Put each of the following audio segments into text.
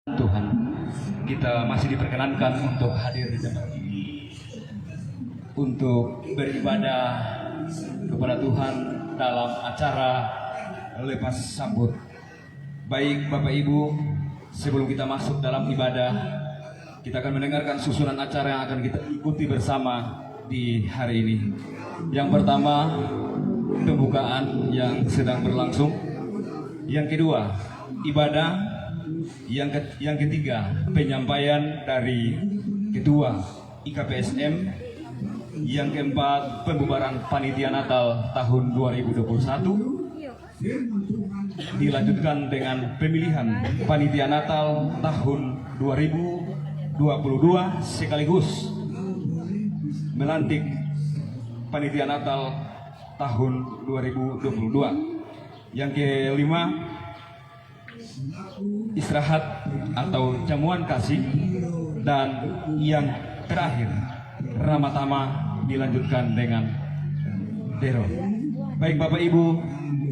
Tuhan, kita masih diperkenankan untuk hadir di tempat ini untuk beribadah kepada Tuhan dalam acara lepas sambut. Baik Bapak Ibu, sebelum kita masuk dalam ibadah, kita akan mendengarkan susunan acara yang akan kita ikuti bersama di hari ini. Yang pertama, pembukaan yang sedang berlangsung. Yang kedua, ibadah. Yang ketiga, penyampaian dari Ketua IKPSM. Yang keempat, pembubaran Panitia Natal tahun 2021. Dilanjutkan dengan pemilihan Panitia Natal tahun 2022 sekaligus melantik Panitia Natal tahun 2022. Yang kelima, istirahat atau jamuan kasih. Dan yang terakhir, Ramatama dilanjutkan dengan Dero. Baik Bapak Ibu,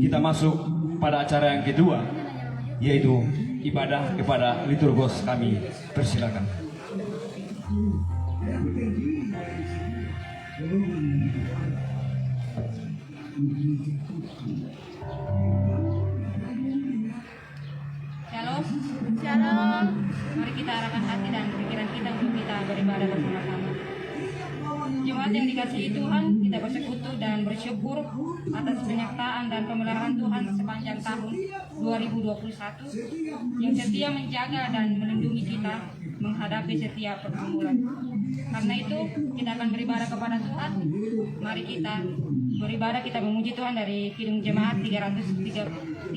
kita masuk pada acara yang kedua, yaitu ibadah kepada liturgos kami. Persilakan. Shalom. Mari kita arahkan hati dan pikiran kita untuk kita beribadah bersama-sama. Jemaat yang dikasihi Tuhan, kita bersekutu dan bersyukur atas penyertaan dan pemeliharaan Tuhan sepanjang tahun 2021 yang setia menjaga dan melindungi kita menghadapi setiap pergumulan. Karena itu kita akan beribadah kepada Tuhan. Mari kita beribadah, kita memuji Tuhan dari Kidung Jemaat 393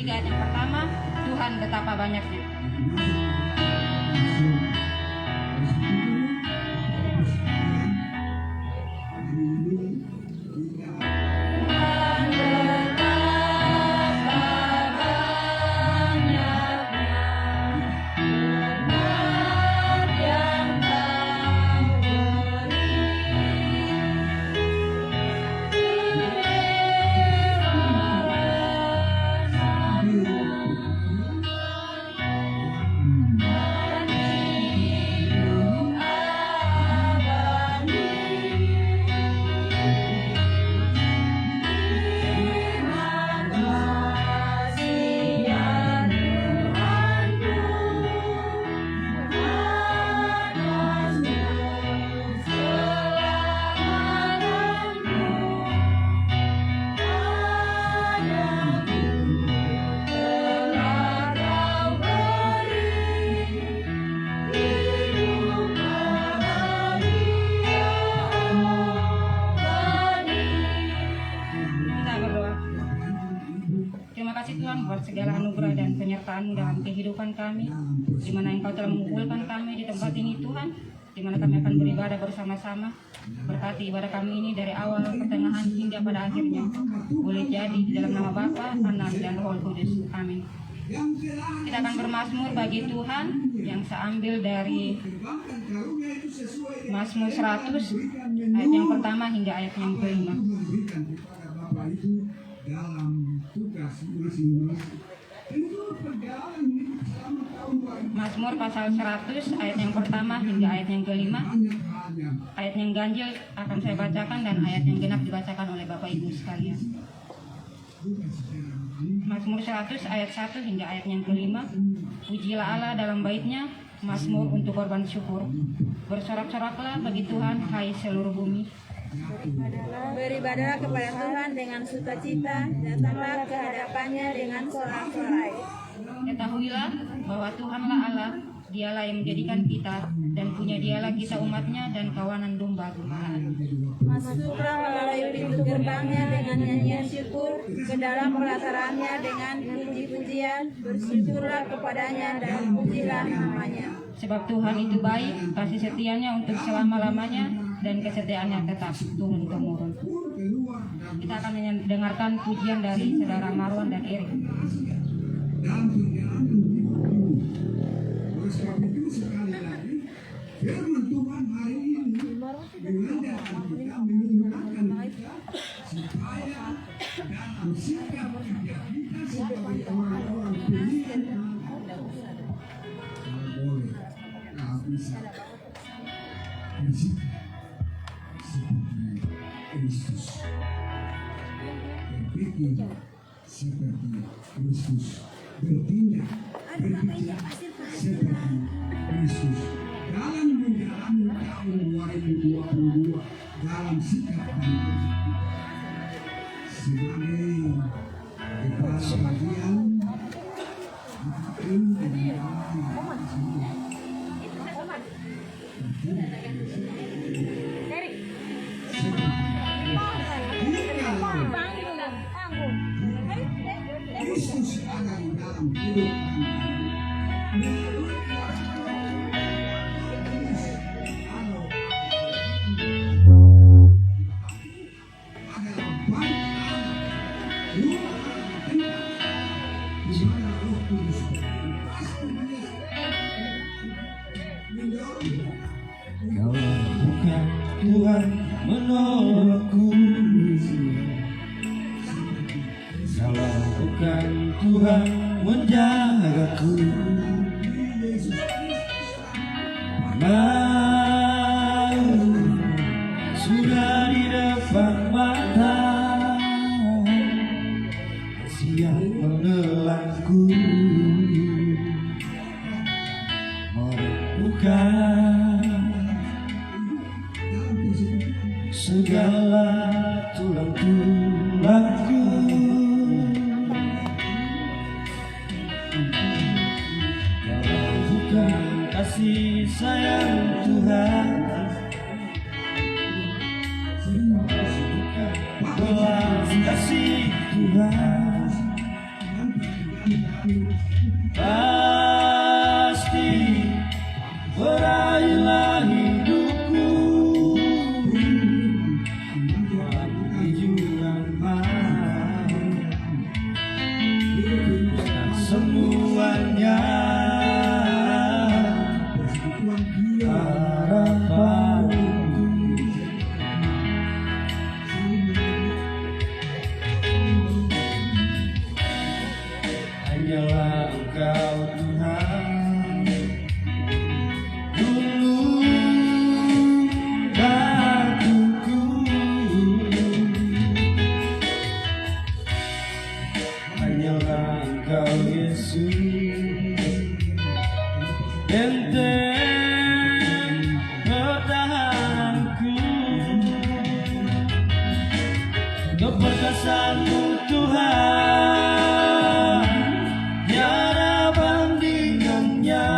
ayat yang pertama. Tuhan betapa banyaknya. Segala anugerah dan penyertaan dalam kehidupan kami, di mana Engkau telah mengumpulkan kami di tempat ini Tuhan, di mana kami akan beribadah bersama-sama. Berkati ibadah kami ini dari awal, pertengahan hingga pada akhirnya. Boleh jadi di dalam nama Bapa, Anak dan Roh Kudus. Amin. Kita akan bermazmur bagi Tuhan yang saya ambil dari Mazmur 100 ayat yang pertama hingga ayat yang kelima. Mazmur pasal 100 ayat yang pertama hingga ayat yang kelima. Ayat yang ganjil akan saya bacakan dan ayat yang genap dibacakan oleh Bapak Ibu sekalian. Mazmur 100 ayat 1 hingga ayat yang kelima. Pujilah Allah dalam baitnya, mazmur untuk korban syukur. Bersorak-soraklah bagi Tuhan, hai seluruh bumi. Beribadahlah kepada Tuhan dengan sukacita, datanglah ke hadapannya dengan sorak-sorai. Ketahuilah bahwa Tuhanlah Allah, Dialah yang menjadikan kita, dan punya Dialah kita umatnya dan kawanan domba-dombaan. Masuklah melalui pintu gerbangnya dengan nyanyian syukur, ke dalam pelataraannya dengan puji-pujian, bersyukurlah kepadanya dan pujilah namanya. Sebab Tuhan itu baik, kasih setianya untuk selama-lamanya, dan kesetiaannya tetap turun-temurun. Kita akan mendengarkan pujian dari Saudara Marwan dan Erik. Sebab itu sekali lagi firman Tuhan hari ini mengajak kita, mengingatkan kita supaya dalam sikap kita sebagai orang-orang pilihan bersikap seperti Kristus, berpikir seperti Kristus, bertindak berpikir seperti Kristus dalam menjalani tahun 2022 dalam sikap dan bersikap sebagai kepala bagian tim dan Kristus ada di dalam hidup Kalau bukan Tuhan menolongku, kalau bukan Tuhan menjagaku, malu sudah di depan mata, siap menelanku, merepukan segala tulang-tulangku. Kalau bukan kasih sayang Tuhan, kalau bukan belas kasih Tuhan, pasti berakhirlah hidupku di jurang maut, dan semuanya harapanku. Hanyalah Engkau Tuhan, gunung batuku, hanyalah Engkau Yesus, benteng pertahananku, keperkasan-Mu Tuhan, tiada bandingannya.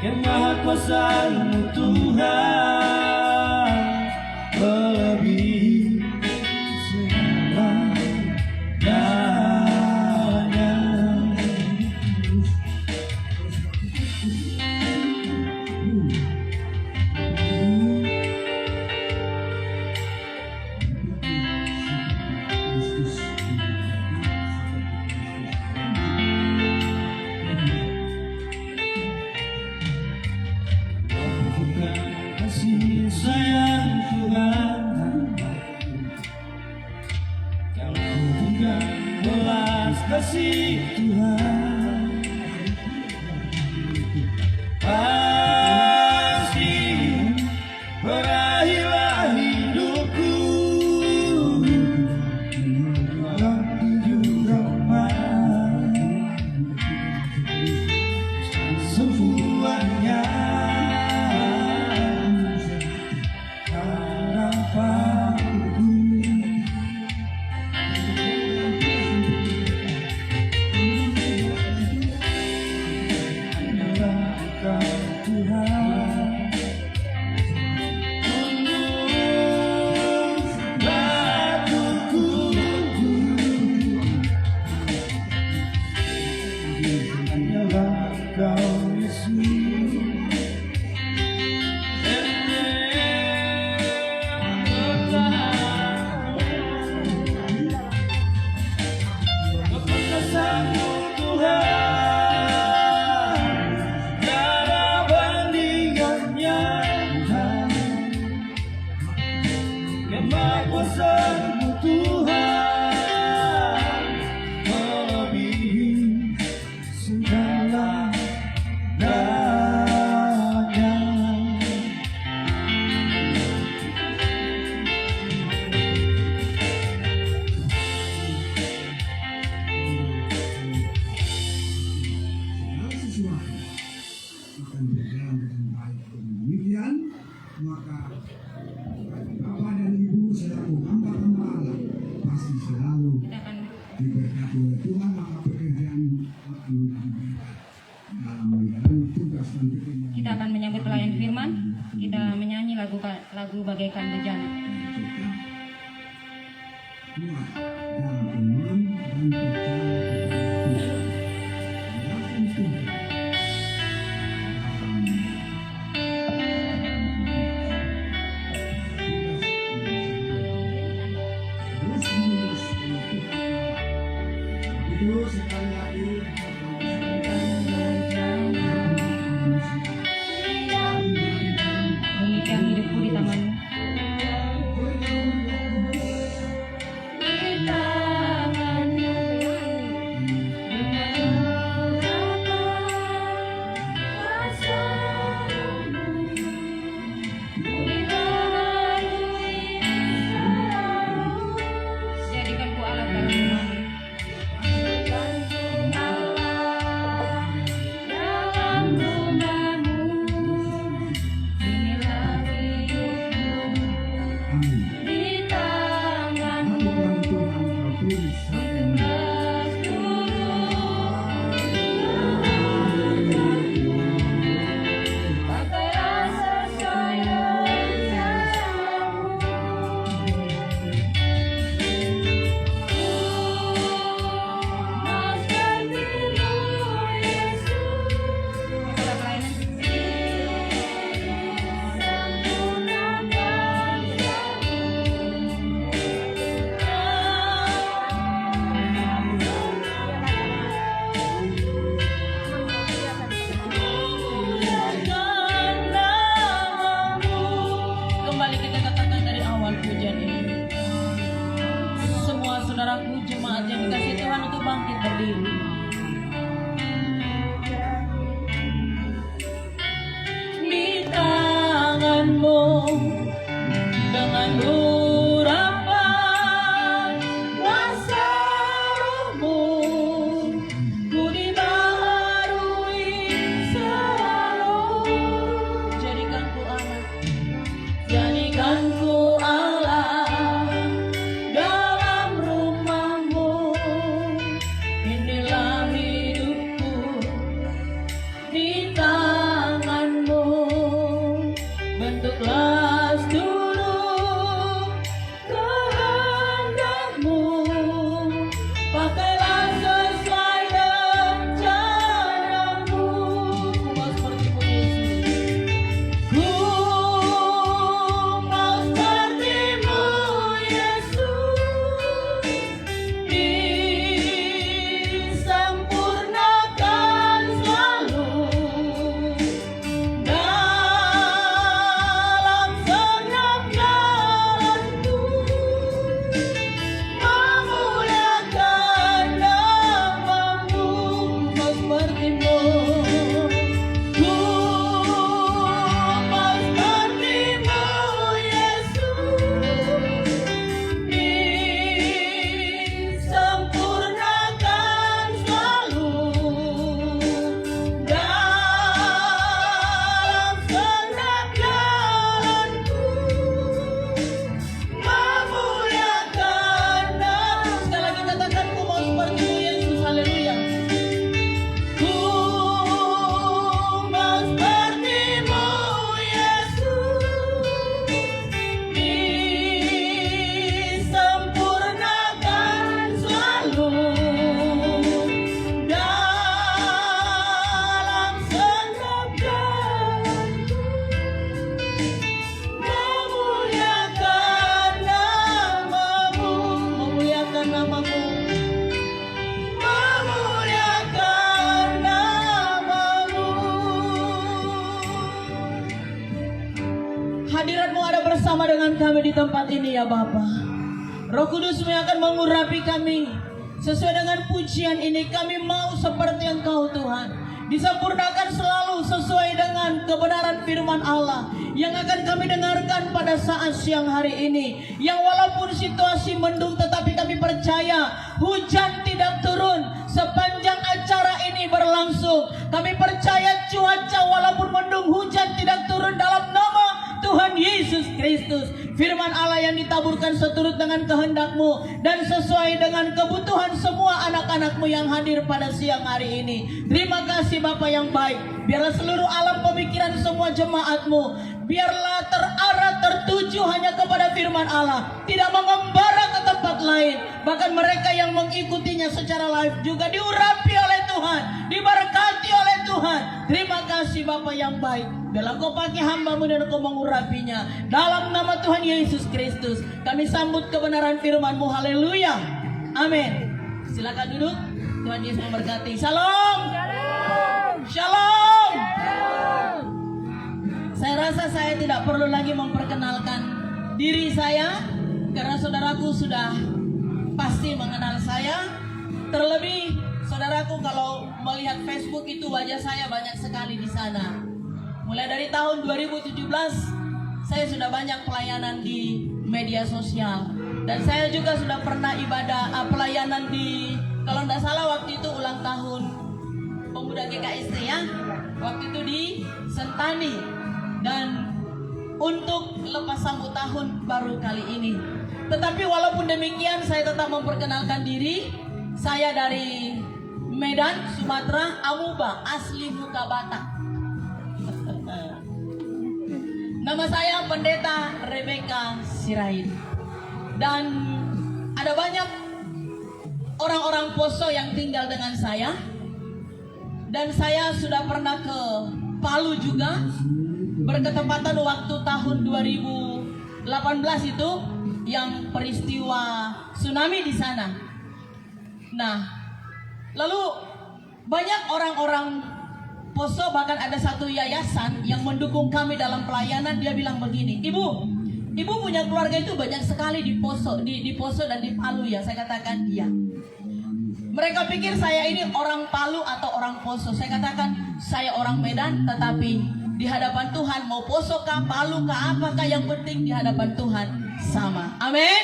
Kemahakuasaan-Mu Tuhan melebihi segalanya. Bukan kasih sayang Tuhan, kalau bukan belas kasih Tuhan, pasti berakhirlah hidupku dalam jurang maut, semuanya harapanku. Hanyalah Engkau Tuhan, gunung batuku, hanyalah Engkau Yesus, keperkasan-Mu Tuhan, tiada bandingannya. Kemahakuasaan-Mu Tuhan melebihi segala dalam menjalani tugas dan pekerjaan Kita akan menyambut pelayan firman. Kita menyanyi lagu bagaikan bejana. kuat dalam iman dan percaya kepada Tuhan. Itu sekali lagi Demikian hidupku di tanganmu. Jadikan ku alat dalam imanmu. amin. Lakukan Tuhan kau tulis Pada pelayanan. Kembali kita katakan dari awal pujian ini. Semua saudaraku jemaat yang dikasih Tuhan untuk bangkit berdiri. Di tanganmu dengan urapan kuasa rohmu ku dibaharui selalu. Jadikan ku Allah dalam rumahmu. Inilah hidupku di tanganmu. Bentuklah seluruh kehendakmu. Pakailah sesuai rencanamu. Ku mau seperti Yesus. Ku mau seperti-Mu, Yesus, disempurnakan selalu dalam segenap jalanku, memuliakan nama-Mu. Mau seperti-Mu. Ku mau seperti-Mu, Yesus, disempurnakan selalu dalam segenap jalanku, memuliakan nama. Sekali lagi katakan, ku mau seperti-Mu, Yesus. Haleluya. Ku mau seperti-Mu, Yesus, disempurnakan selalu dalam segenap jalanku, memuliakan nama-Mu, memuliakan nama-Mu, memuliakan nama-Mu. Hadirat-Mu ada bersama dengan kami di tempat ini ya Bapa. Roh Kudus-Mu yang akan mengurapi kami. Sesuai dengan pujian ini kami mau seperti Engkau Tuhan. Disempurnakan selalu sesuai dengan kebenaran firman Allah yang akan kami dengarkan pada saat siang hari ini. Yang walaupun situasi mendung tetapi kami percaya hujan tidak turun sepanjang acara ini berlangsung. Kami percaya cuaca walaupun mendung hujan tidak turun dalam nama Tuhan Yesus Kristus. Kristus. Firman Allah yang ditaburkan seturut dengan kehendak-Mu dan sesuai dengan kebutuhan semua anak-anak-Mu yang hadir pada siang hari ini. Terima kasih Bapa yang baik. Biarlah seluruh alam pemikiran semua jemaat-Mu, biarlah terarah, tertuju hanya kepada firman Allah, tidak mengembara ke tempat lain. Bahkan mereka yang mengikutinya secara live juga diurapi oleh Tuhan, diberkati oleh Tuhan. Terima kasih Bapa yang baik. Biarlah Kau pakai hamba-Mu dan Kau mengurapinya. Dalam nama Tuhan Yesus Kristus, kami sambut kebenaran firman-Mu. Haleluya. Amin. Silakan duduk. Tuhan Yesus memberkati. Shalom. Shalom. Saya rasa saya tidak perlu lagi memperkenalkan diri saya, karena saudaraku sudah pasti mengenal saya. Terlebih saudaraku kalau melihat Facebook itu wajah saya banyak sekali di sana. Mulai dari tahun 2017 saya sudah banyak pelayanan di media sosial, dan saya juga sudah pernah pelayanan di, kalau tidak salah waktu itu ulang tahun pemuda GKST ya, waktu itu di Sentani, dan untuk lepas sambut tahun baru kali ini. Tetapi walaupun demikian saya tetap memperkenalkan diri. Saya dari Medan, Sumatera, Amuba, asli muka Batak. Nama saya Pendeta Rebecca Sirait. Dan ada banyak orang-orang Poso yang tinggal dengan saya. Dan saya sudah pernah ke Palu juga, berketepatan waktu tahun 2018 itu yang peristiwa tsunami di sana. Nah, lalu banyak orang-orang Poso, bahkan ada satu yayasan yang mendukung kami dalam pelayanan. Dia bilang begini, Ibu punya keluarga itu banyak sekali di Poso, di Poso dan di Palu ya. Saya katakan iya. Mereka pikir saya ini orang Palu atau orang Poso. Saya katakan saya orang Medan, tetapi di hadapan Tuhan mau Poso kah, Palu kah, apakah, yang penting di hadapan Tuhan sama. Amin.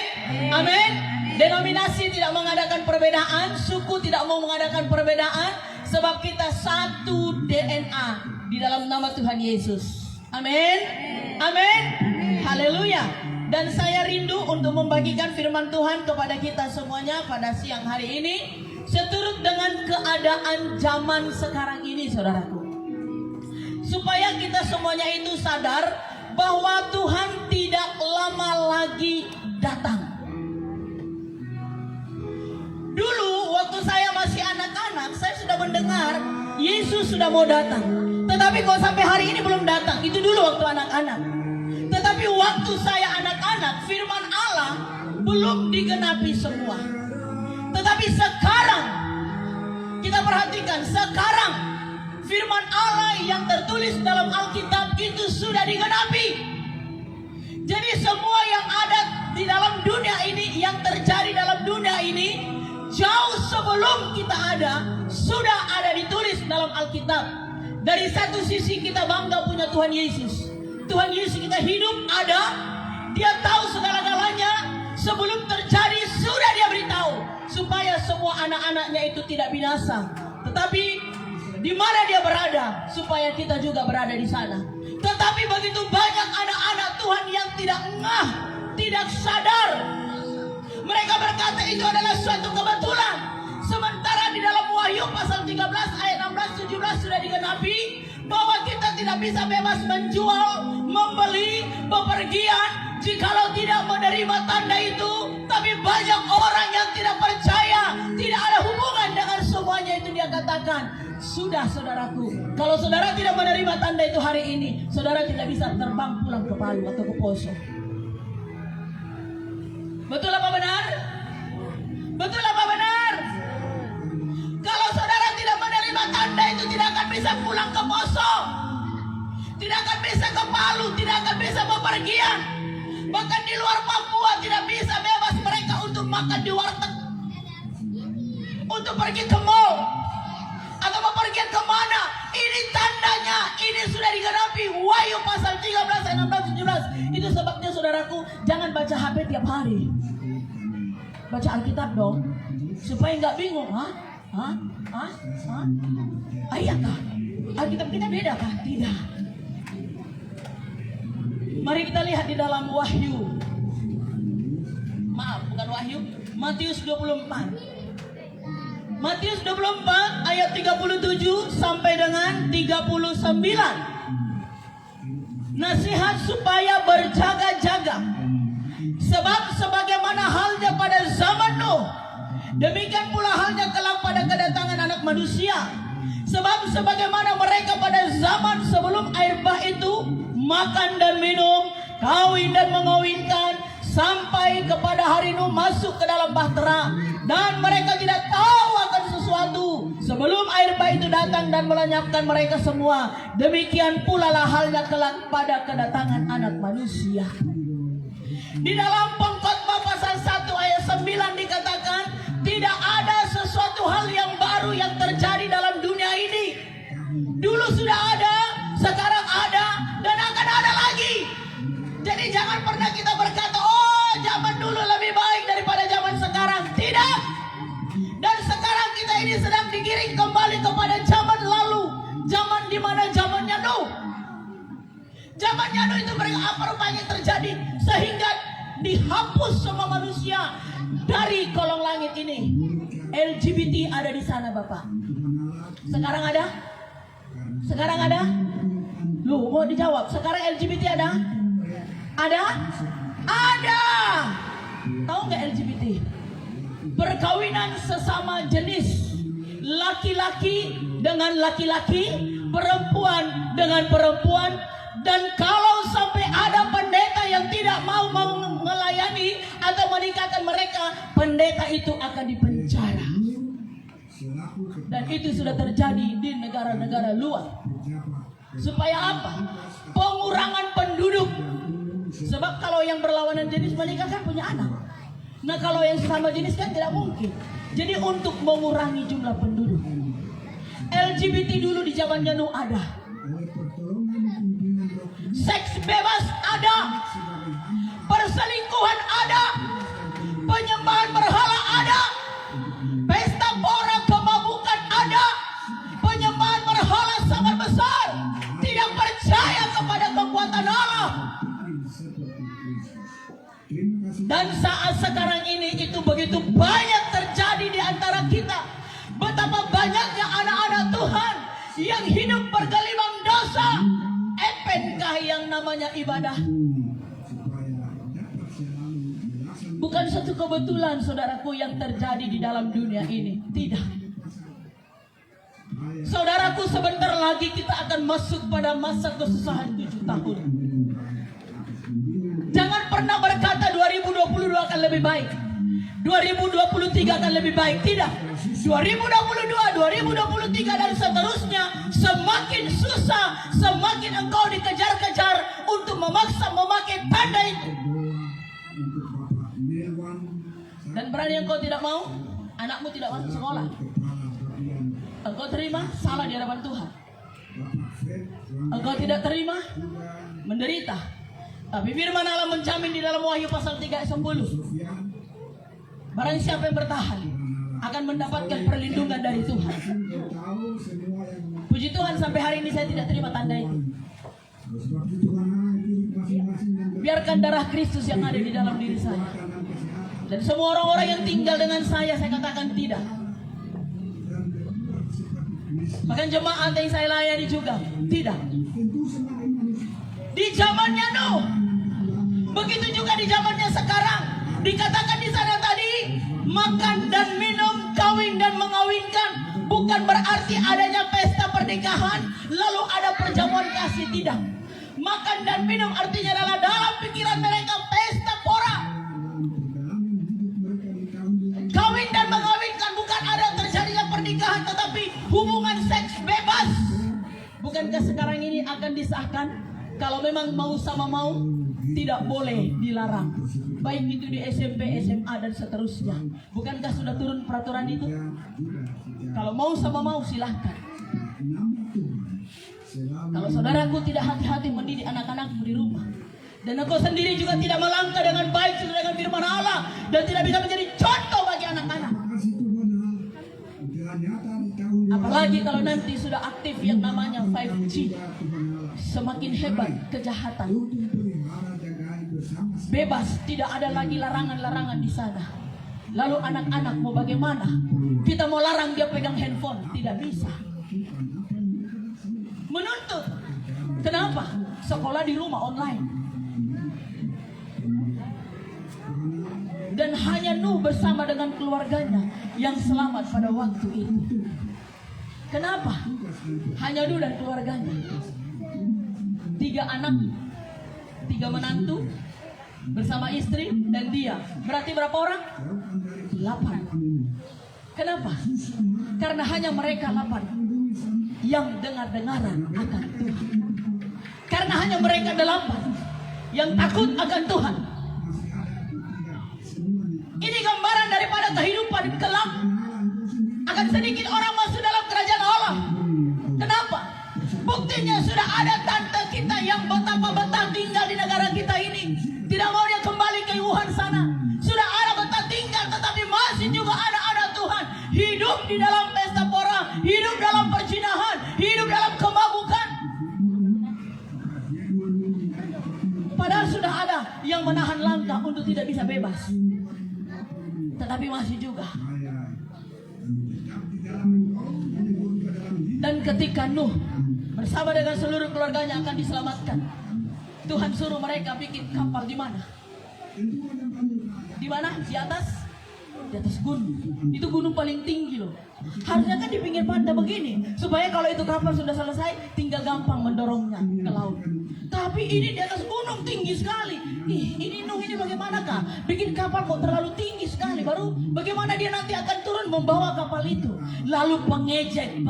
Amin. Denominasi tidak mengadakan perbedaan, suku tidak mau mengadakan perbedaan, sebab kita satu DNA di dalam nama Tuhan Yesus. Amin. Amin. Haleluya. Dan saya rindu untuk membagikan firman Tuhan kepada kita semuanya pada siang hari ini, seturut dengan keadaan zaman sekarang ini, saudaraku. Supaya kita semuanya itu sadar bahwa Tuhan tidak lama lagi datang. Dulu waktu saya masih anak-anak, saya sudah mendengar Yesus sudah mau datang. Tetapi kok sampai hari ini belum datang. Itu dulu waktu anak-anak. Tetapi waktu saya anak-anak, firman Allah belum digenapi semua. Tetapi sekarang, kita perhatikan, sekarang firman Allah yang tertulis dalam Alkitab itu sudah digenapi. Jadi semua yang ada di dalam dunia ini, yang terjadi dalam dunia ini, jauh sebelum kita ada, sudah ada ditulis dalam Alkitab. Dari satu sisi kita bangga punya Tuhan Yesus. Tuhan Yesus kita hidup ada, Dia tahu segala-galanya. Sebelum terjadi sudah Dia beritahu, supaya semua anak-anaknya itu tidak binasa. Tetapi di mana Dia berada, supaya kita juga berada di sana. Tetapi begitu banyak anak-anak Tuhan yang tidak ngah, tidak sadar. Mereka berkata itu adalah suatu kebetulan. Sementara di dalam Wahyu pasal 13 ayat 16 17 sudah digenapi bahwa kita tidak bisa bebas menjual, membeli, bepergian jikalau tidak menerima tanda itu. Tapi banyak orang yang tidak percaya, tidak ada hubungan dengan semuanya itu. Dia katakan, sudah saudaraku, kalau saudara tidak menerima tanda itu hari ini, saudara tidak bisa terbang pulang ke Palu atau ke Poso. Betul apa benar? Betul apa benar? Kalau saudara tidak menerima tanda itu, tidak akan bisa pulang ke Poso, tidak akan bisa ke Palu, tidak akan bisa bepergian. Bahkan di luar Papua tidak bisa bebas mereka untuk makan di warteg, untuk pergi ke mall, atau bepergian kemana. Ini tandanya, ini sudah digenapi. Wahyu pasal 13 ayat 16 17. Itu sebabnya saudaraku, jangan baca HP tiap hari. Baca Alkitab dong, supaya nggak bingung. Iya kah? Alkitab kita beda kah? Tidak. Mari kita lihat di dalam Wahyu. Maaf, bukan Wahyu. Matius 24. Matius 24 ayat 37 sampai dengan 39. Nasihat supaya berjaga-jaga. Sebab sebagaimana halnya pada zaman Nuh, demikian pula halnya kelak pada kedatangan Anak Manusia. Sebab sebagaimana mereka pada zaman sebelum air bah itu makan dan minum, kawin dan mengawinkan, sampai kepada hari Nuh masuk ke dalam bahtera, dan mereka tidak tahu akan sesuatu sebelum air bah itu datang dan melenyapkan mereka semua. Demikian pula lah halnya kelak pada kedatangan Anak Manusia. Di dalam Pengkhotbah pasal 1 ayat 9 dikatakan, tidak ada sesuatu hal yang baru yang terjadi dalam dunia ini. Dulu sudah ada, sekarang ada, dan akan ada lagi. Jadi jangan pernah kita berkata, oh zaman dulu lebih baik daripada zaman sekarang. Tidak. Dan sekarang kita ini sedang digiring kembali kepada zaman lalu. Zaman di mana zamannya Nuh. Zamannya Nuh itu apa rupanya terjadi sehingga dihapus semua manusia dari kolong langit ini. LGBT ada di sana, Bapak. Sekarang ada? Sekarang ada? Loh, mau dijawab. Sekarang LGBT ada? Ada? Ada. Tahu nggak LGBT? Perkawinan sesama jenis, laki-laki dengan laki-laki, perempuan dengan perempuan. Dan kalau sampai ada pendeta yang tidak mau melayani atau menikahkan mereka, pendeta itu akan dipenjara. Dan itu sudah terjadi di negara-negara luar. Supaya apa? Pengurangan penduduk. Sebab kalau yang berlawanan jenis menikah kan punya anak. Nah kalau yang sama jenis kan tidak mungkin. Jadi untuk mengurangi jumlah penduduk, LGBT dulu di zamannya Nuh ada. Seks bebas ada. Perselingkuhan ada. Penyembahan berhala ada. Pesta pora kemabukan ada. Penyembahan berhala sangat besar. Tidak percaya kepada kekuatan Allah. Dan saat sekarang ini itu begitu banyak terjadi di antara kita. Betapa banyaknya anak-anak Tuhan yang hidup bergelimang dosa. Epenkah yang namanya ibadah? Bukan satu kebetulan, saudaraku, yang terjadi di dalam dunia ini. Tidak. Saudaraku, sebentar lagi kita akan masuk pada masa kesusahan 7 tahun. Jangan pernah berkata 2022 akan lebih baik, 2023 akan lebih baik. Tidak. 2022, 2023 dan seterusnya semakin susah, semakin engkau dikejar-kejar untuk memaksa memakai tanda itu. Dan berani engkau tidak mau, anakmu tidak masuk sekolah, engkau terima salah di hadapan Tuhan. Engkau tidak terima, menderita. Tapi firman Allah menjamin di dalam Wahyu pasal 3 ayat 10. Barang siapa yang bertahan akan mendapatkan perlindungan dari Tuhan. Puji Tuhan, sampai hari ini saya tidak terima tanda itu. Biarkan darah Kristus yang ada di dalam diri saya. Dan semua orang-orang yang tinggal dengan saya katakan tidak. Bahkan jemaat yang saya layani juga tidak. Di zamannya Nuh, begitu juga di zamannya sekarang. Dikatakan di sana tadi, makan dan minum, kawin dan mengawinkan. Bukan berarti adanya pesta pernikahan lalu ada perjamuan kasih, tidak. Makan dan minum artinya adalah dalam pikiran mereka pesta pora. Kawin dan mengawinkan bukan ada terjadinya pernikahan, tetapi hubungan seks bebas. Bukankah sekarang ini akan disahkan? Kalau memang mau sama mau, tidak boleh dilarang. Baik itu di SMP, SMA dan seterusnya. Bukankah sudah turun peraturan itu? Kalau mau sama mau silahkan. Kalau saudaraku tidak hati-hati mendidik anak-anakmu di rumah, dan engkau sendiri juga tidak melangkah dengan baik sesuai dengan firman Allah, dan tidak bisa menjadi contoh bagi anak-anak. Apalagi kalau nanti sudah aktif yang namanya 5G, semakin hebat kejahatan. bebas, tidak ada lagi larangan-larangan di sana. Lalu anak-anak mau bagaimana? Kita mau larang dia pegang handphone? Tidak bisa. Menuntut. Kenapa? Sekolah di rumah online. Dan hanya Nuh bersama dengan keluarganya yang selamat pada waktu itu. Kenapa? Hanya Nuh dan keluarganya. 3 anak, 3 menantu bersama istri dan dia. Berarti berapa orang? 8. Kenapa? Karena hanya mereka 8 yang dengar-dengaran akan Tuhan. Karena hanya mereka 8 yang takut akan Tuhan. Ini gambaran daripada kehidupan kelak. Akan sedikit orang masuk dalam kerajaan Allah. Kenapa? Buktinya sudah ada tante kita yang betapa-betapa tinggal di negara kita ini. Tidak mau dia kembali ke Wuhan sana. Sudah ada betapa tinggal, tetapi masih juga anak-anak Tuhan hidup di dalam pesta pora, hidup dalam perzinahan, hidup dalam kemabukan. Padahal sudah ada yang menahan langkah untuk tidak bisa bebas. Tetapi masih juga. Dan ketika Nuh bersama dengan seluruh keluarganya akan diselamatkan, Tuhan suruh mereka bikin kapal di mana? Di mana? Di atas? Di atas gunung. Itu gunung paling tinggi loh. Harusnya kan di pinggir pantai begini, supaya kalau itu kapal sudah selesai, tinggal gampang mendorongnya ke laut. Tapi ini di atas gunung tinggi sekali. Ini Nuh ini bagaimanakah? Bikin kapal kok terlalu tinggi sekali. Baru bagaimana dia nanti akan turun membawa kapal itu? Lalu pengejek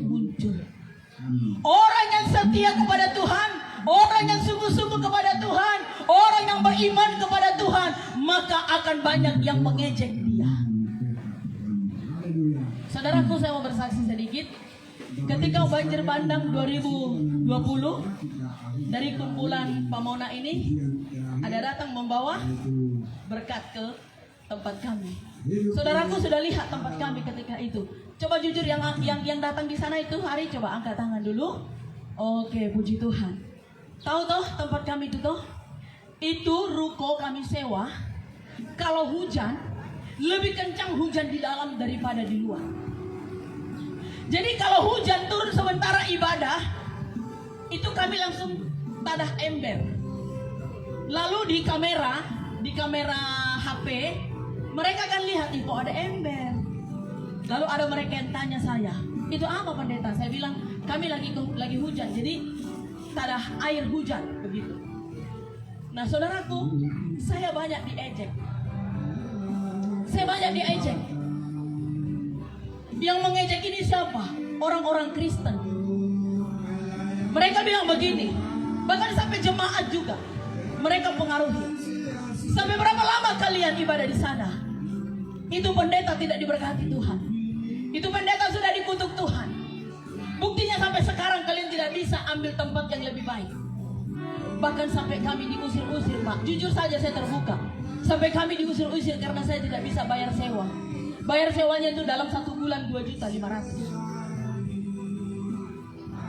muncul. Orang yang setia kepada Tuhan, orang yang sungguh-sungguh kepada Tuhan, orang yang beriman kepada Tuhan, maka akan banyak yang mengejek dia. Saudaraku, saya mau bersaksi sedikit. Ketika banjir bandang 2020, dari kumpulan Pamona ini ada datang membawa berkat ke tempat kami. Saudaraku sudah lihat tempat kami ketika itu. Coba jujur yang datang di sana itu hari, coba angkat tangan dulu. Oke, puji Tuhan. Tahu toh tempat kami itu toh? Itu ruko kami sewa. Kalau hujan, lebih kencang hujan di dalam daripada di luar. Jadi kalau hujan turun sementara ibadah, itu kami langsung tadah ember. Lalu di kamera HP, mereka akan lihat itu ada ember. Lalu ada mereka yang tanya saya, itu apa pendeta? Saya bilang, kami lagi hujan, jadi tadah air hujan begitu. Nah saudaraku, saya banyak diejek. Yang mengejek ini siapa? Orang-orang Kristen. Mereka bilang begini, bahkan sampai jemaat juga mereka pengaruhi. Sampai berapa lama kalian ibadah di sana? Itu pendeta tidak diberkati Tuhan. Itu pendeta sudah dikutuk Tuhan. Buktinya sampai sekarang kalian tidak bisa ambil tempat yang lebih baik. Bahkan sampai kami diusir-usir, Pak. Jujur saja saya terbuka. Sampai kami diusir-usir karena saya tidak bisa bayar sewa. Bayar sewanya itu dalam 1 bulan 2.500.000.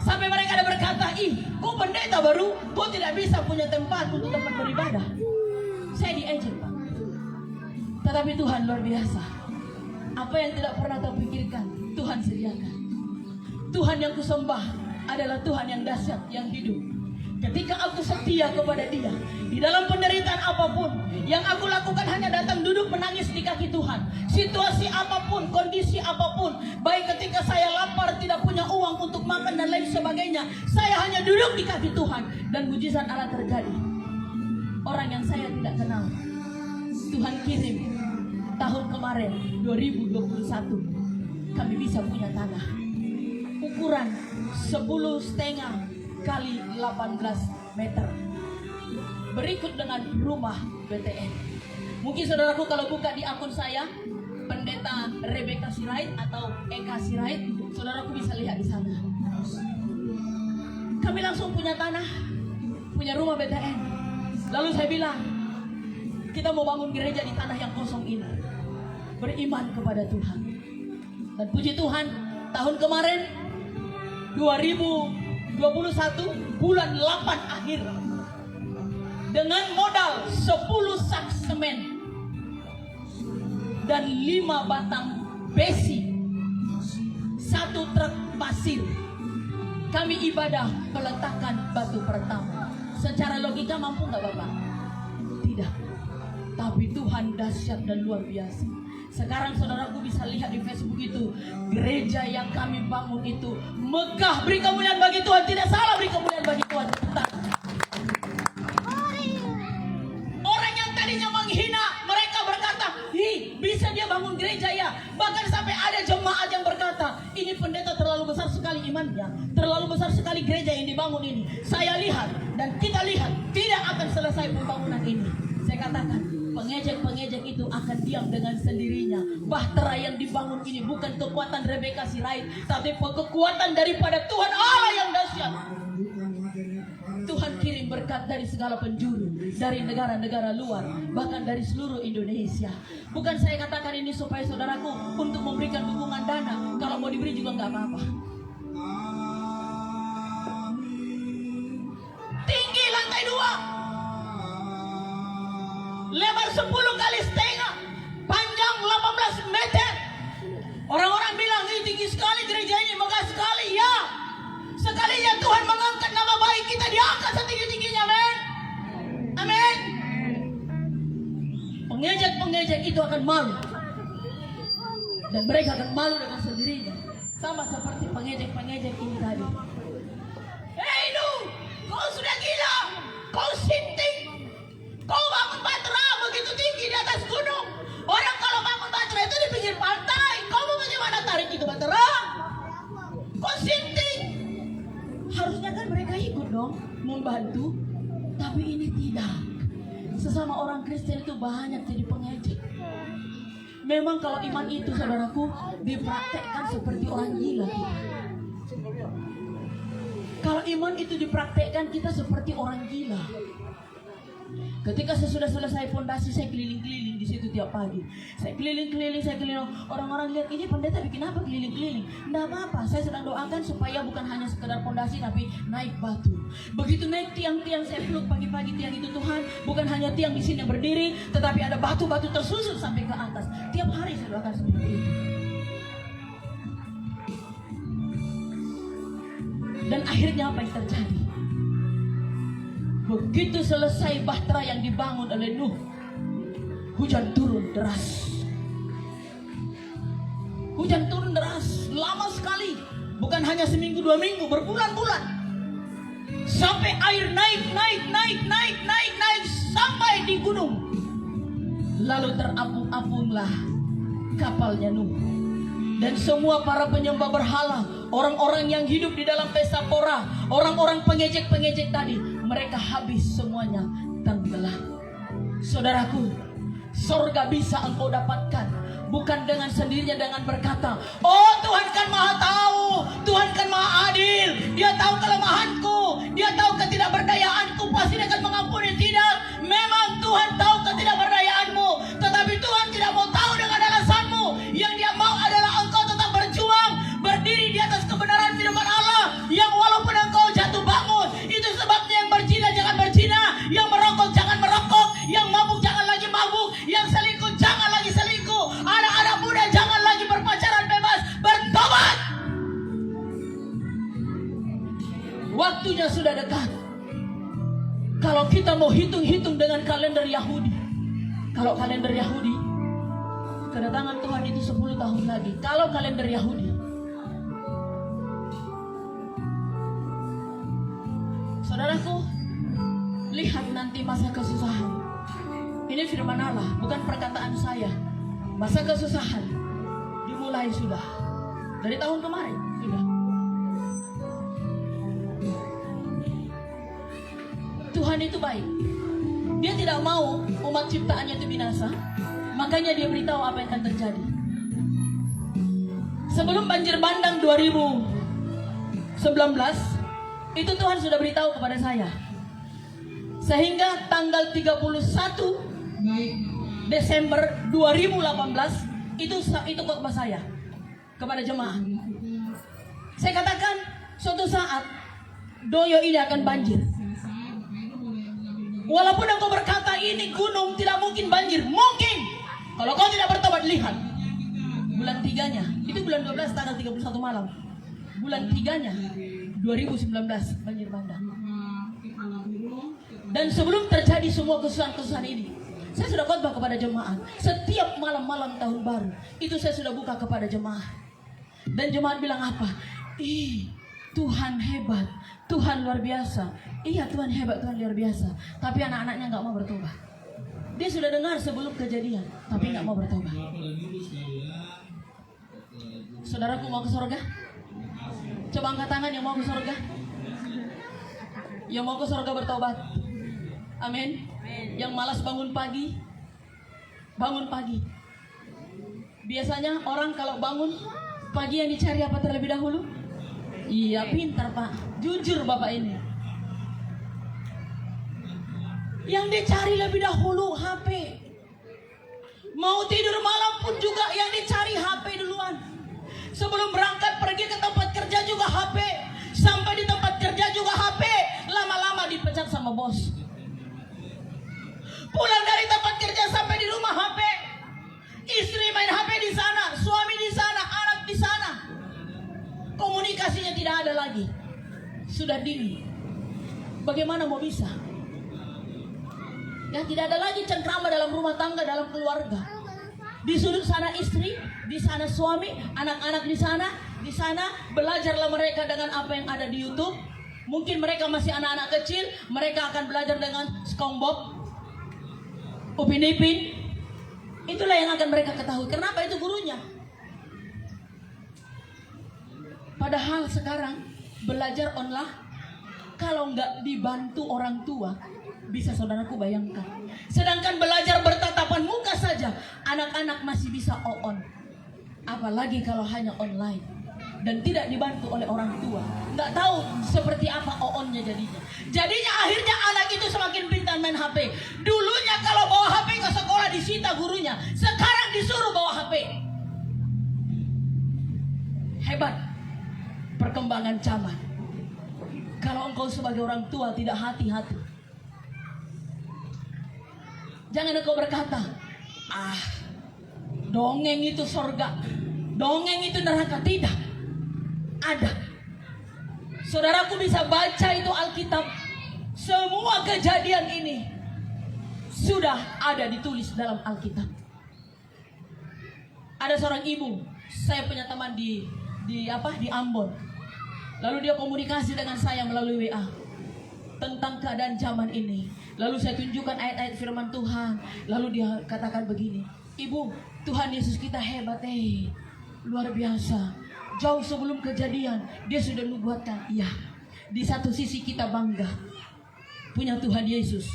Sampai mereka ada berkata, kok pendeta baru, kok tidak bisa punya tempat untuk tempat beribadah. Saya diejek, Pak. Tetapi Tuhan luar biasa. Apa yang tidak pernah terpikirkan, Tuhan sediakan. Tuhan yang kusembah adalah Tuhan yang dahsyat, yang hidup. Ketika aku setia kepada Dia, di dalam penderitaan apapun, yang aku lakukan hanya datang duduk menangis di kaki Tuhan. Situasi apapun, kondisi apapun, baik ketika saya lapar, tidak punya uang untuk makan dan lain sebagainya, saya hanya duduk di kaki Tuhan dan mujizat Allah terjadi. Orang yang saya tidak kenal, Tuhan kirim tahun kemarin 2021 kami bisa punya tanah ukuran 10,5 kali 18 meter, berikut dengan rumah BTN. Mungkin saudaraku kalau buka di akun saya, Pendeta Rebecca Sirait atau Eka Sirait, saudaraku bisa lihat di sana. Kami langsung punya tanah, punya rumah BTN. Lalu saya bilang, kita mau bangun gereja di tanah yang kosong ini, beriman kepada Tuhan. Dan puji Tuhan, tahun kemarin 2021 bulan 8 akhir dengan modal 10 sak semen dan 5 batang besi, 1 truk pasir. Kami ibadah peletakan batu pertama. Secara logika mampu nggak Bapak? Tidak. Tapi Tuhan dahsyat dan luar biasa. Sekarang saudaraku bisa lihat di Facebook itu, gereja yang kami bangun itu megah. Beri kemuliaan bagi Tuhan. Tidak salah beri kemuliaan bagi Tuhan. Orang yang tadinya menghina, mereka berkata, "Hi, bisa dia bangun gereja ya?" Bahkan sampai ada jemaat yang berkata, "Ini pendeta terlalu besar sekali imannya, terlalu besar sekali gereja yang dibangun ini." Saya lihat dan kita lihat tidak akan selesai pembangunan ini. Saya katakan, pengejek-pengejek itu akan diam dengan sendirinya. Bahtera yang dibangun ini bukan kekuatan Rebecca Sirait, tapi kekuatan daripada Tuhan Allah yang dahsyat. Tuhan kirim berkat dari segala penjuru, dari negara-negara luar, bahkan dari seluruh Indonesia. Bukan saya katakan ini supaya saudaraku untuk memberikan dukungan dana. Kalau mau diberi juga nggak apa-apa. Tinggi lantai 2, lebar 10 kali setengah, panjang 18 meter. Orang-orang bilang ini tinggi sekali gereja ini, megah sekali. Ya, sekalinya Tuhan mengangkat nama baik kita, diangkat setinggi-tingginya, amin. Amin. Pengejek-pengejek itu akan malu, dan mereka akan malu dengan sendirinya, sama seperti pengejek-pengejek ini tadi. Hei lu, kau sudah gila, kau sinting, kau bangun batra begitu tinggi di atas gunung. Orang kalau bangun batra itu di pinggir pantai, kau mau bagaimana tarik itu batra? Kau sinting. Harusnya kan mereka ikut dong membantu, tapi ini tidak. Sesama orang Kristen itu banyak jadi pengejek. Memang kalau iman itu saudaraku dipraktekkan seperti orang gila kita. Kalau iman itu dipraktekkan kita seperti orang gila. Ketika saya sudah selesai fondasi, saya keliling-keliling di situ tiap pagi. Saya keliling-keliling. Orang-orang lihat, ini pendeta bikin apa keliling-keliling? Nggak apa-apa, saya sedang doakan supaya bukan hanya sekedar fondasi, tapi naik batu. Begitu naik tiang-tiang, saya peluk pagi-pagi tiang itu, Tuhan. Bukan hanya tiang di sini yang berdiri, tetapi ada batu-batu tersusun sampai ke atas. Tiap hari saya doakan seperti itu. Dan akhirnya apa yang terjadi? Begitu selesai bahtera yang dibangun oleh Nuh, hujan turun deras. Hujan turun deras, lama sekali. Bukan hanya seminggu, 2 minggu, berbulan-bulan. Sampai air naik sampai di gunung. Lalu terapung-apunglah kapalnya Nuh. Dan semua para penyembah berhala, orang-orang yang hidup di dalam pesta pora, orang-orang pengejek-pengejek tadi, mereka habis semuanya tenggelam. Saudaraku, sorga bisa engkau dapatkan bukan dengan sendirinya dengan berkata, "Oh, Tuhan kan maha tahu, Tuhan kan maha adil, Dia tahu kelemahanku, Dia tahu ketidakberdayaanku, pasti Dia akan mengampuni." Tidak, memang Tuhan tahu ketidakberdayaanmu, tetapi Tuhan tidak mau tahu dengan alasanmu. Yang Dia mau adalah engkau tetap berjuang, berdiri di atas kebenaran firman Allah, yang walaupun engkau jatuh bangun. Itu sebabnya yang berzina jangan berzina, yang merokok jangan merokok, yang mabuk jangan lagi mabuk, yang selingkuh jangan lagi selingkuh, anak-anak muda jangan lagi berpacaran bebas, bertobat. Waktunya sudah dekat. Kalau kita mau hitung-hitung dengan kalender Yahudi, kalau kalender Yahudi, kedatangan Tuhan itu 10 tahun lagi. Kalau kalender Yahudi, saudaraku, lihat nanti masa kesusahan. Ini firman Allah, bukan perkataan saya. Masa kesusahan dimulai sudah dari tahun kemarin sudah. Tuhan itu baik. Dia tidak mau umat ciptaannya itu binasa. Makanya Dia beritahu apa yang akan terjadi. Sebelum banjir bandang 2019, itu Tuhan sudah beritahu kepada saya. Sehingga tanggal 31 Desember 2018 itu khotbah saya kepada jemaah. Saya katakan suatu saat Doyo ini akan banjir. Walaupun engkau berkata ini gunung tidak mungkin banjir, mungkin. Kalau kau tidak bertobat, lihat. Bulan 3-nya, itu bulan 12 tanggal 31 malam. Bulan 3-nya 2019 banjir bandang. Dan sebelum terjadi semua kesusahan-kesusahan ini, saya sudah khotbah kepada jemaat. Setiap malam-malam tahun baru, itu saya sudah buka kepada jemaat. Dan jemaat bilang apa? Ih, Tuhan hebat, Tuhan luar biasa. Iya, Tuhan hebat, Tuhan luar biasa. Tapi anak-anaknya nggak mau bertobat. Dia sudah dengar sebelum kejadian, tapi nggak mau bertobat. Saudaraku mau ke surga? Coba angkat tangan yang mau ke surga. Yang mau ke surga bertobat. Amin. Yang malas bangun pagi, bangun pagi. Biasanya orang kalau bangun pagi yang dicari apa terlebih dahulu? Iya, pintar Pak. Jujur Bapak ini. Yang dicari lebih dahulu HP. Mau tidur malam pun juga yang dicari HP duluan. Sebelum berangkat pergi ke tempat kerja juga HP. Sampai di tempat kerja juga HP. Lama-lama dipecat sama bos. Pulang dari tempat kerja sampai di rumah HP. Istri main HP di sana, suami di sana, anak di sana. Komunikasinya tidak ada lagi. Sudah dini. Bagaimana mau bisa? Ya, tidak ada lagi cengkrama dalam rumah tangga, dalam keluarga. Di sudut sana istri, di sana suami, anak-anak di sana belajarlah mereka dengan apa yang ada di YouTube. Mungkin mereka masih anak-anak kecil, mereka akan belajar dengan SpongeBob, Upin Ipin. Itulah yang akan mereka ketahui. Kenapa? Itu gurunya. Padahal sekarang belajar online, kalau nggak dibantu orang tua, bisa saudaraku bayangkan. Sedangkan belajar bertatapan muka saja, anak-anak masih bisa on. Apalagi kalau hanya online dan tidak dibantu oleh orang tua. Nggak tahu seperti apa on-nya jadinya. Jadinya akhirnya anak itu semakin pintar main HP. Dulunya kalau bawa HP ke sekolah disita gurunya. Sekarang disuruh bawa HP. Hebat perkembangan zaman. Kalau engkau sebagai orang tua tidak hati-hati, jangan engkau berkata, dongeng itu surga, dongeng itu neraka. Tidak ada. Saudaraku bisa baca itu Alkitab. Semua kejadian ini sudah ada ditulis dalam Alkitab. Ada seorang ibu, saya punya teman di Ambon. Lalu dia komunikasi dengan saya melalui WA tentang keadaan zaman ini. Lalu saya tunjukkan ayat-ayat firman Tuhan. Lalu dia katakan begini, Ibu, Tuhan Yesus kita hebat, luar biasa. Jauh sebelum kejadian dia sudah nubuatkan. Iya, di satu sisi kita bangga punya Tuhan Yesus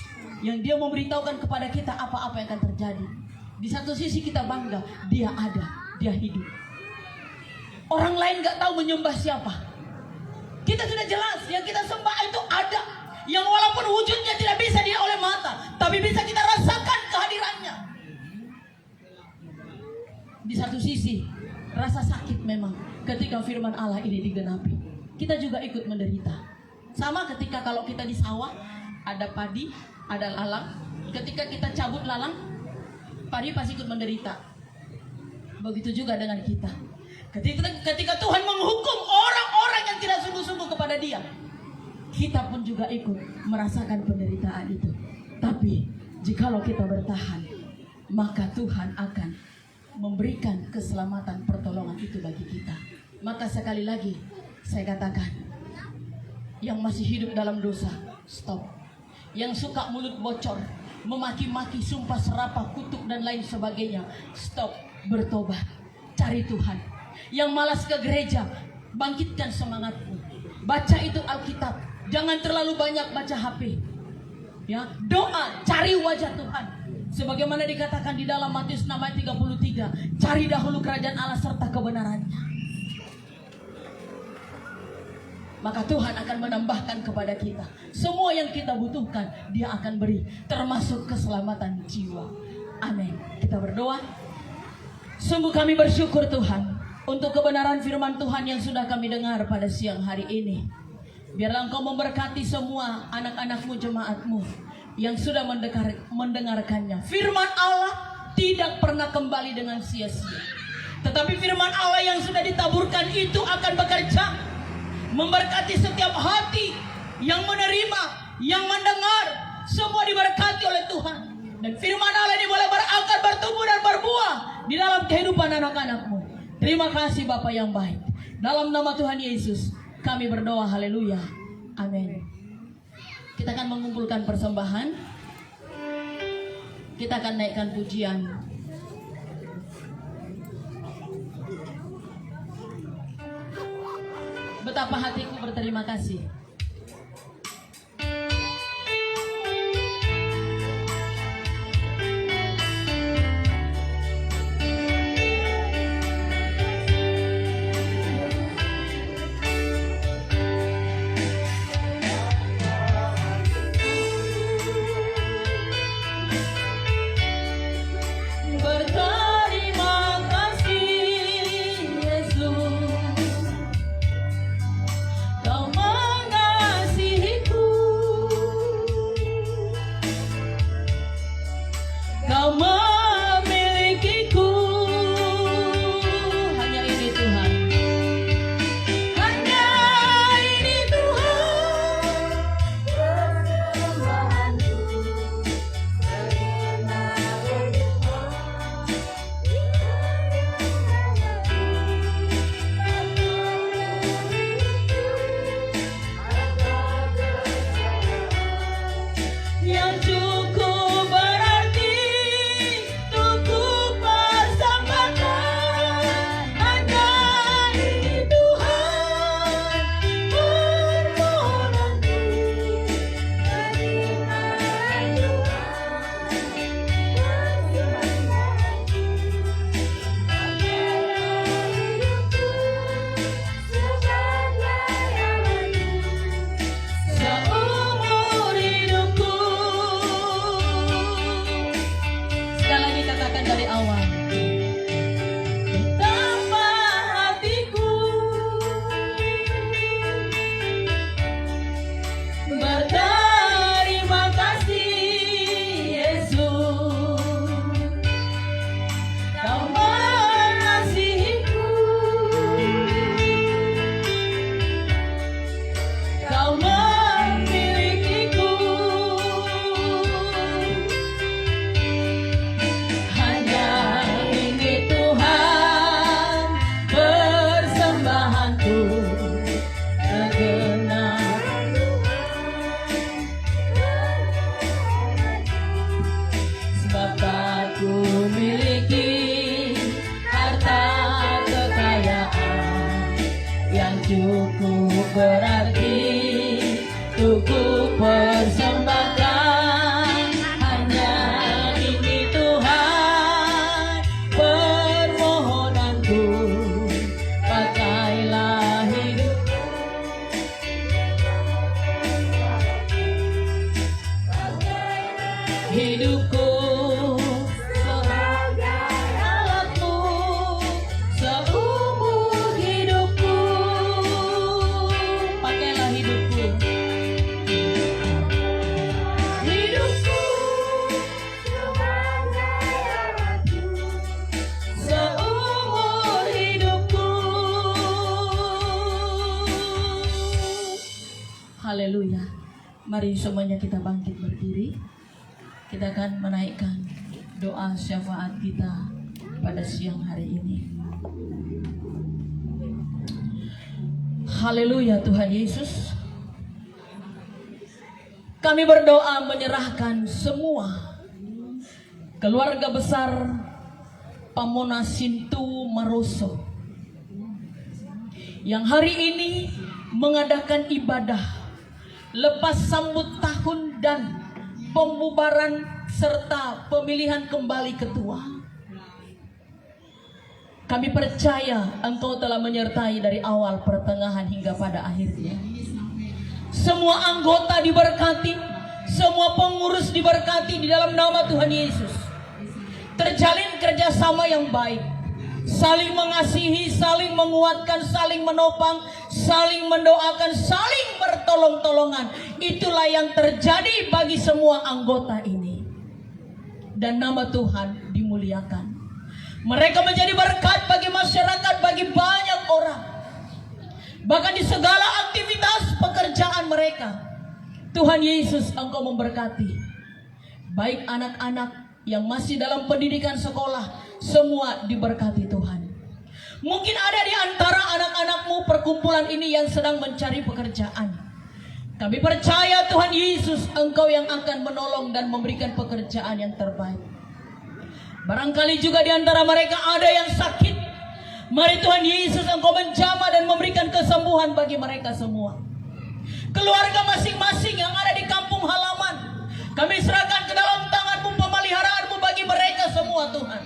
yang dia memberitahukan kepada kita apa-apa yang akan terjadi. Di satu sisi kita bangga, dia ada, dia hidup. Orang lain gak tahu menyembah siapa. Kita sudah jelas, yang kita sembah itu ada, yang walaupun wujudnya tidak bisa dilihat oleh mata, tapi bisa kita rasakan kehadirannya. Di satu sisi rasa sakit memang ketika firman Allah ini digenapi. Kita juga ikut menderita. Sama ketika kalau kita di sawah, ada padi, ada lalang. Ketika kita cabut lalang, padi pasti ikut menderita. Begitu juga dengan kita. Ketika Tuhan menghukum orang-orang yang tidak sungguh-sungguh kepada Dia, kita pun juga ikut merasakan penderitaan itu. Tapi jikalau kita bertahan, maka Tuhan akan memberikan keselamatan pertolongan itu bagi kita. Maka sekali lagi saya katakan, yang masih hidup dalam dosa, stop. Yang suka mulut bocor, memaki-maki, sumpah serapah, kutuk dan lain sebagainya, stop, bertobat, cari Tuhan. Yang malas ke gereja, bangkitkan semangatmu. Baca itu Alkitab. Jangan terlalu banyak baca HP. Ya, doa, cari wajah Tuhan. Sebagaimana dikatakan di dalam Matius 6 ayat 33, cari dahulu kerajaan Allah serta kebenarannya. Maka Tuhan akan menambahkan kepada kita semua yang kita butuhkan, Dia akan beri, termasuk keselamatan jiwa. Amin. Kita berdoa. Sungguh kami bersyukur Tuhan untuk kebenaran firman Tuhan yang sudah kami dengar pada siang hari ini. Biarlah Engkau memberkati semua anak-anak-Mu, jemaat-Mu. yang sudah mendengarkannya. Firman Allah tidak pernah kembali dengan sia-sia. Tetapi firman Allah yang sudah ditaburkan itu akan bekerja, memberkati setiap hati yang menerima, yang mendengar, semua diberkati oleh Tuhan. Dan firman Allah ini boleh berakar, bertumbuh dan berbuah di dalam kehidupan anak-anakmu. Terima kasih Bapa yang baik. Dalam nama Tuhan Yesus kami berdoa, haleluya, amin. Kita akan mengumpulkan persembahan. Kita akan naikkan pujian. Betapa hatiku berterima kasih. Haleluya. Mari semuanya kita bangkit berdiri. Kita akan menaikkan doa syafaat kita pada siang hari ini. Haleluya Tuhan Yesus. Kami berdoa menyerahkan semua keluarga besar Pamona Sintu Maroso yang hari ini mengadakan ibadah lepas sambut tahun dan pembubaran serta pemilihan kembali ketua. Kami percaya Engkau telah menyertai dari awal, pertengahan hingga pada akhirnya. Semua anggota diberkati, semua pengurus diberkati di dalam nama Tuhan Yesus. Terjalin kerjasama yang baik, saling mengasihi, saling menguatkan, saling menopang, saling mendoakan, saling bertolong-tolongan. Itulah yang terjadi bagi semua anggota ini. Dan nama Tuhan dimuliakan. Mereka menjadi berkat bagi masyarakat, bagi banyak orang. Bahkan di segala aktivitas pekerjaan mereka, Tuhan Yesus, Engkau memberkati. Baik anak-anak yang masih dalam pendidikan sekolah, semua diberkati Tuhan. Mungkin ada di antara anak-anakmu perkumpulan ini yang sedang mencari pekerjaan. Kami percaya Tuhan Yesus, Engkau yang akan menolong dan memberikan pekerjaan yang terbaik. Barangkali juga di antara mereka ada yang sakit. Mari Tuhan Yesus, Engkau menjamah dan memberikan kesembuhan bagi mereka semua. Keluarga masing-masing yang ada di kampung halaman, kami serahkan ke dalam tangan-Mu, pemeliharaanmu bagi mereka semua Tuhan.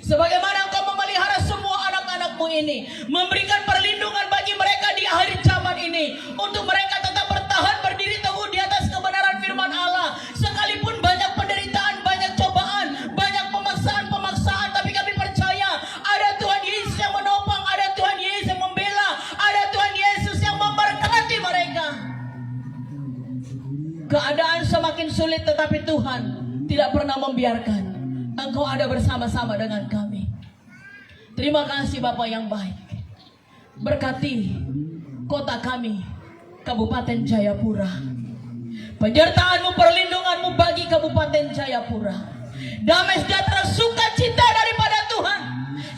Sebagaimana Engkau memelihara semua anak-anak-Mu ini, memberikan perlindungan bagi mereka di akhir zaman ini, untuk mereka tetap bertahan berdiri teguh di atas kebenaran firman Allah. Sekalipun banyak penderitaan, banyak cobaan, banyak pemaksaan, tapi kami percaya ada Tuhan Yesus yang menopang, ada Tuhan Yesus yang membela, ada Tuhan Yesus yang memberkati mereka. Keadaan semakin sulit, tetapi Tuhan tidak pernah membiarkan. Engkau ada bersama-sama dengan kami. Terima kasih Bapa yang baik. Berkati kota kami, Kabupaten Jayapura. Penyertaan-Mu, perlindungan-Mu bagi Kabupaten Jayapura. Damai sejahtera, sukacita daripada Tuhan,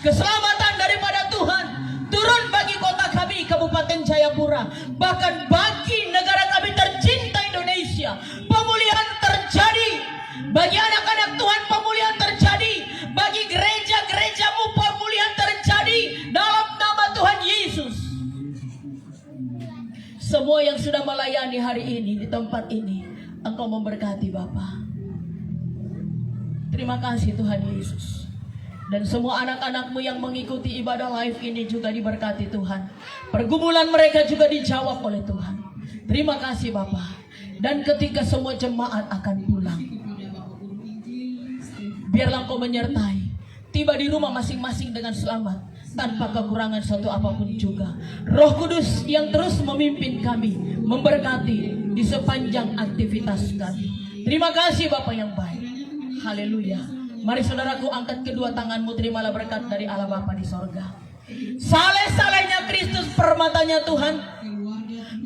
keselamatan daripada Tuhan turun bagi kota kami, Kabupaten Jayapura. Bahkan bagi negara kami tercinta Indonesia, pemulihan terjadi. Bagi anak-anak Tuhan, pemulihan terjadi. Bagi gereja-gereja-Mu, pemulihan terjadi dalam nama Tuhan Yesus. Semua yang sudah melayani hari ini di tempat ini, Engkau memberkati Bapa. Terima kasih Tuhan Yesus. Dan semua anak-anak-Mu yang mengikuti ibadah live ini juga diberkati Tuhan. Pergumulan mereka juga dijawab oleh Tuhan. Terima kasih Bapa. Dan ketika semua jemaat akan pulang, biarlah Engkau menyertai, tiba di rumah masing-masing dengan selamat, tanpa kekurangan suatu apapun juga. Roh Kudus yang terus memimpin kami, memberkati di sepanjang aktivitas kami. Terima kasih Bapa yang baik. Haleluya. Mari saudaraku, angkat kedua tanganmu, terimalah berkat dari Allah Bapa di sorga. Saleh-salehnya Kristus, permatanya Tuhan.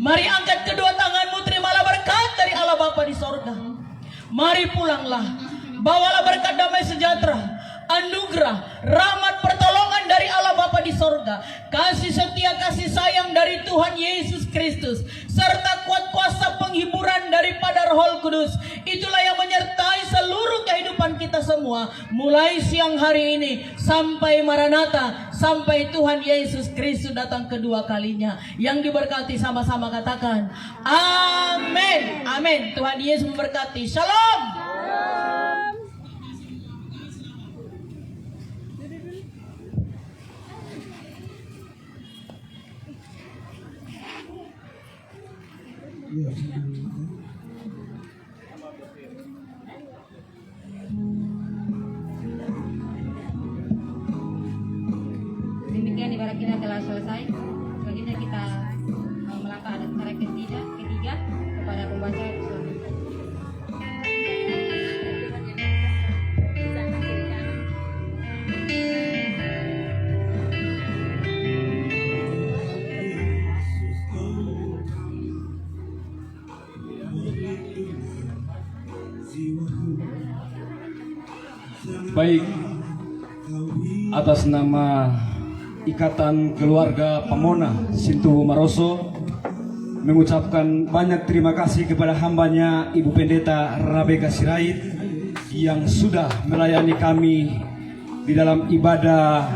Mari angkat kedua tanganmu, terimalah berkat dari Allah Bapa di sorga. Mari pulanglah, bawalah berkat damai sejahtera, anugerah, rahmat, pertolongan dari Allah Bapa di sorga, kasih setia, kasih sayang dari Tuhan Yesus Kristus, serta kuat kuasa penghiburan daripada Roh Kudus. Itulah yang menyertai seluruh kehidupan kita semua, mulai siang hari ini sampai Maranatha, sampai Tuhan Yesus Kristus datang kedua kalinya. Yang diberkati sama-sama katakan amin. Amin. Tuhan Yesus memberkati. Shalom. Demikian ibadah kita telah selesai. Selanjutnya kita melangkah adat cara ketiga kepada pembaca selanjutnya. Baik, atas nama Ikatan Keluarga Pamona Sintu Maroso mengucapkan banyak terima kasih kepada hambanya Ibu Pendeta Rabeka Sirait yang sudah melayani kami di dalam ibadah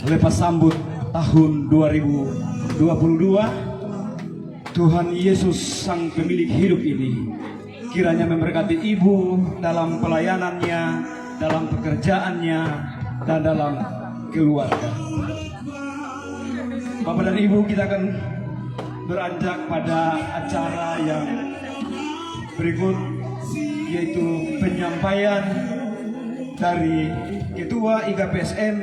lepas sambut tahun 2022. Tuhan Yesus Sang Pemilik hidup ini kiranya memberkati Ibu dalam pelayanannya, dalam pekerjaannya, dan dalam keluarga. Bapak dan Ibu, kita akan beranjak pada acara yang berikut, yaitu penyampaian dari Ketua IKPSN